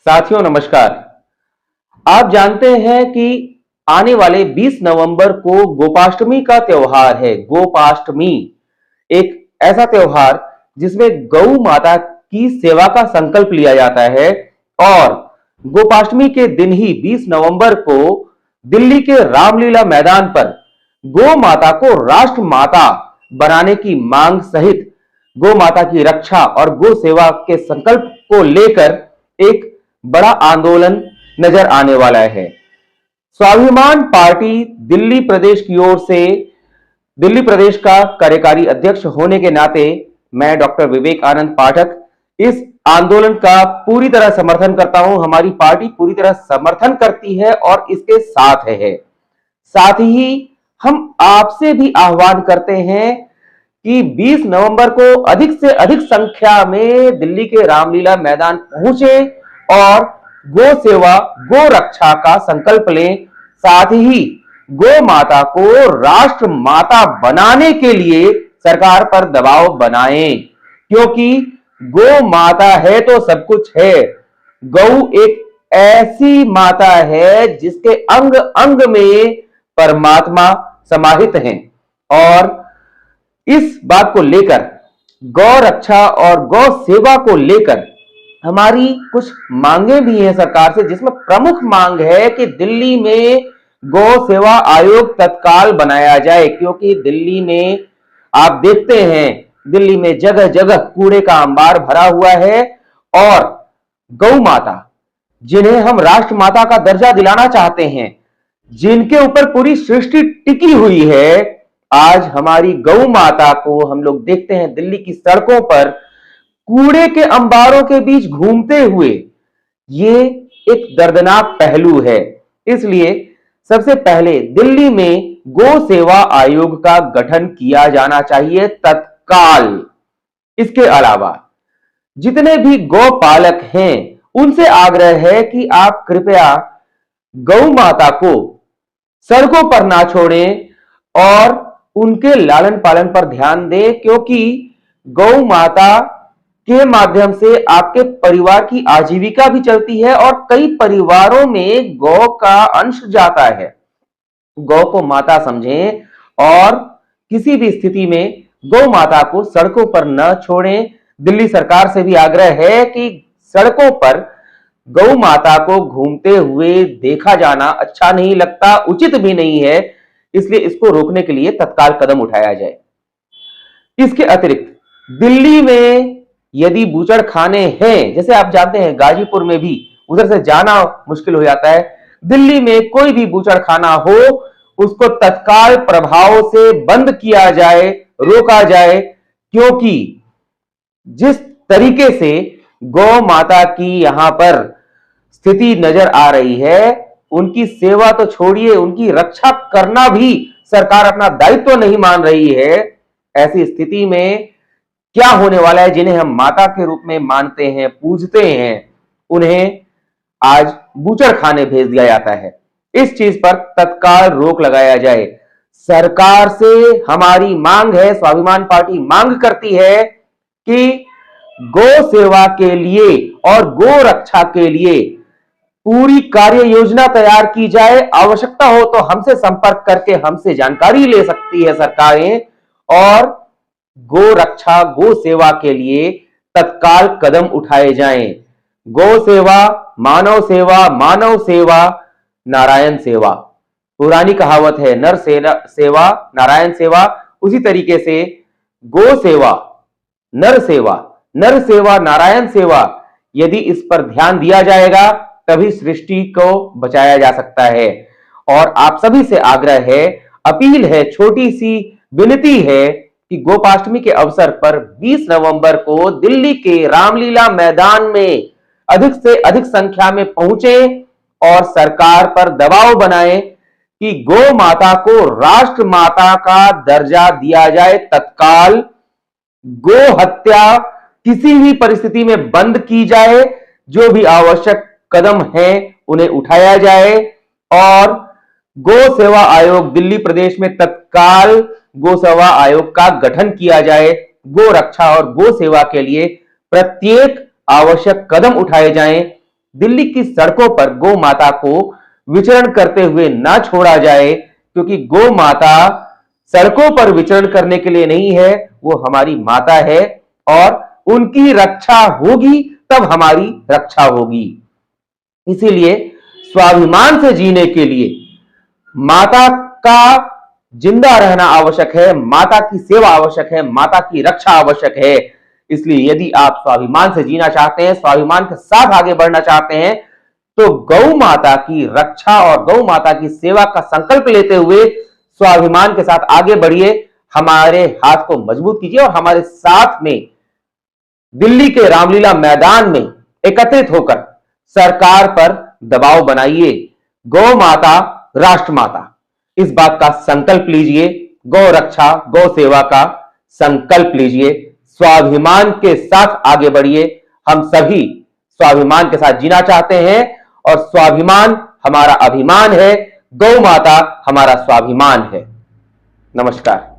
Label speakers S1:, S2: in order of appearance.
S1: साथियों नमस्कार। आप जानते हैं कि आने वाले 20 नवंबर को गोपाष्टमी का त्योहार है। गोपाष्टमी एक ऐसा त्योहार जिसमें गौ माता की सेवा का संकल्प लिया जाता है और गोपाष्टमी के दिन ही 20 नवंबर को दिल्ली के रामलीला मैदान पर गौ माता को राष्ट्र माता बनाने की मांग सहित गौ माता की रक्षा और गौ सेवा के संकल्प को लेकर एक बड़ा आंदोलन नजर आने वाला है। स्वाभिमान पार्टी दिल्ली प्रदेश की ओर से दिल्ली प्रदेश का कार्यकारी अध्यक्ष होने के नाते मैं डॉक्टर विवेक आनंद पाठक इस आंदोलन का पूरी तरह समर्थन करता हूं। हमारी पार्टी पूरी तरह समर्थन करती है और इसके साथ है। साथ ही हम आपसे भी आह्वान करते हैं कि 20 नवंबर को अधिक से अधिक संख्या में दिल्ली के रामलीला मैदान पहुंचे और गो सेवा गो रक्षा का संकल्प लें। साथ ही गो माता को राष्ट्र माता बनाने के लिए सरकार पर दबाव बनाएं, क्योंकि गो माता है तो सब कुछ है। गौ एक ऐसी माता है जिसके अंग अंग में परमात्मा समाहित हैं और इस बात को लेकर गौ रक्षा और गौ सेवा को लेकर हमारी कुछ मांगे भी हैं सरकार से, जिसमें प्रमुख मांग है कि दिल्ली में गौ सेवा आयोग तत्काल बनाया जाए, क्योंकि दिल्ली में आप देखते हैं दिल्ली में जगह जगह कूड़े का अंबार भरा हुआ है और गौ माता जिन्हें हम राष्ट्र माता का दर्जा दिलाना चाहते हैं, जिनके ऊपर पूरी सृष्टि टिकी हुई है, आज हमारी गौ माता को हम लोग देखते हैं दिल्ली की सड़कों पर कूड़े के अंबारों के बीच घूमते हुए। ये एक दर्दनाक पहलू है। इसलिए सबसे पहले दिल्ली में गौ सेवा आयोग का गठन किया जाना चाहिए तत्काल। इसके अलावा जितने भी गौ पालक हैं उनसे आग्रह है कि आप कृपया गौ माता को सड़कों पर ना छोड़ें और उनके लालन पालन पर ध्यान दें, क्योंकि गौ माता के माध्यम से आपके परिवार की आजीविका भी चलती है और कई परिवारों में गौ का अंश जाता है। गौ को माता समझें और किसी भी स्थिति में गौ माता को सड़कों पर न छोड़ें। दिल्ली सरकार से भी आग्रह है कि सड़कों पर गौ माता को घूमते हुए देखा जाना अच्छा नहीं लगता, उचित भी नहीं है। इसलिए इसको रोकने के लिए तत्काल कदम उठाया जाए। इसके अतिरिक्त दिल्ली में यदि बूचड़ खाने हैं, जैसे आप जानते हैं गाजीपुर में भी उधर से जाना मुश्किल हो जाता है, दिल्ली में कोई भी बूचड़ खाना हो उसको तत्काल प्रभाव से बंद किया जाए, रोका जाए, क्योंकि जिस तरीके से गौ माता की यहां पर स्थिति नजर आ रही है, उनकी सेवा तो छोड़िए, उनकी रक्षा करना भी सरकार अपना दायित्व नहीं मान रही है। ऐसी स्थिति में क्या होने वाला है? जिन्हें हम माता के रूप में मानते हैं, पूजते हैं, उन्हें आज बूचड़ खाने भेज दिया जाता है। इस चीज पर तत्काल रोक लगाया जाए। सरकार से हमारी मांग है, स्वाभिमान पार्टी मांग करती है कि गौ सेवा के लिए और गौ रक्षा के लिए पूरी कार्य योजना तैयार की जाए। आवश्यकता हो तो हमसे संपर्क करके हमसे जानकारी ले सकती है सरकारें और गौ रक्षा गौ सेवा के लिए तत्काल कदम उठाए जाएं। गौ सेवा मानव सेवा, मानव सेवा नारायण सेवा। पुरानी कहावत है, नर सेवा नारायण सेवा। उसी तरीके से गौ सेवा नर सेवा, नर सेवा नारायण सेवा। यदि इस पर ध्यान दिया जाएगा तभी सृष्टि को बचाया जा सकता है। और आप सभी से आग्रह है, अपील है, छोटी सी विनती है कि गोपाष्टमी के अवसर पर 20 नवंबर को दिल्ली के रामलीला मैदान में अधिक से अधिक संख्या में पहुंचे और सरकार पर दबाव बनाएं कि गौ माता को राष्ट्र माता का दर्जा दिया जाए तत्काल। गो हत्या किसी भी परिस्थिति में बंद की जाए। जो भी आवश्यक कदम है उन्हें उठाया जाए और गो सेवा आयोग दिल्ली प्रदेश में तत्काल गो सेवा आयोग का गठन किया जाए। गो रक्षा और गो सेवा के लिए प्रत्येक आवश्यक कदम उठाए जाएं। दिल्ली की सड़कों पर गौ माता को विचरण करते हुए ना छोड़ा जाए, क्योंकि गौ माता सड़कों पर विचरण करने के लिए नहीं है, वो हमारी माता है और उनकी रक्षा होगी तब हमारी रक्षा होगी। इसीलिए स्वाभिमान से जीने के लिए माता का जिंदा रहना आवश्यक है, माता की सेवा आवश्यक है, माता की रक्षा आवश्यक है। इसलिए यदि आप स्वाभिमान से जीना चाहते हैं, स्वाभिमान के साथ आगे बढ़ना चाहते हैं, तो गौ माता की रक्षा और गौ माता की सेवा का संकल्प लेते हुए स्वाभिमान के साथ आगे बढ़िए। हमारे हाथ को मजबूत कीजिए और हमारे साथ में दिल्ली के रामलीला मैदान में एकत्रित होकर सरकार पर दबाव बनाइए। गौ माता राष्ट्र माता, इस बात का संकल्प लीजिए। गौ रक्षा, गौ सेवा का संकल्प लीजिए। स्वाभिमान के साथ आगे बढ़िए। हम सभी स्वाभिमान के साथ जीना चाहते हैं और स्वाभिमान हमारा अभिमान है, गौ माता हमारा स्वाभिमान है। नमस्कार।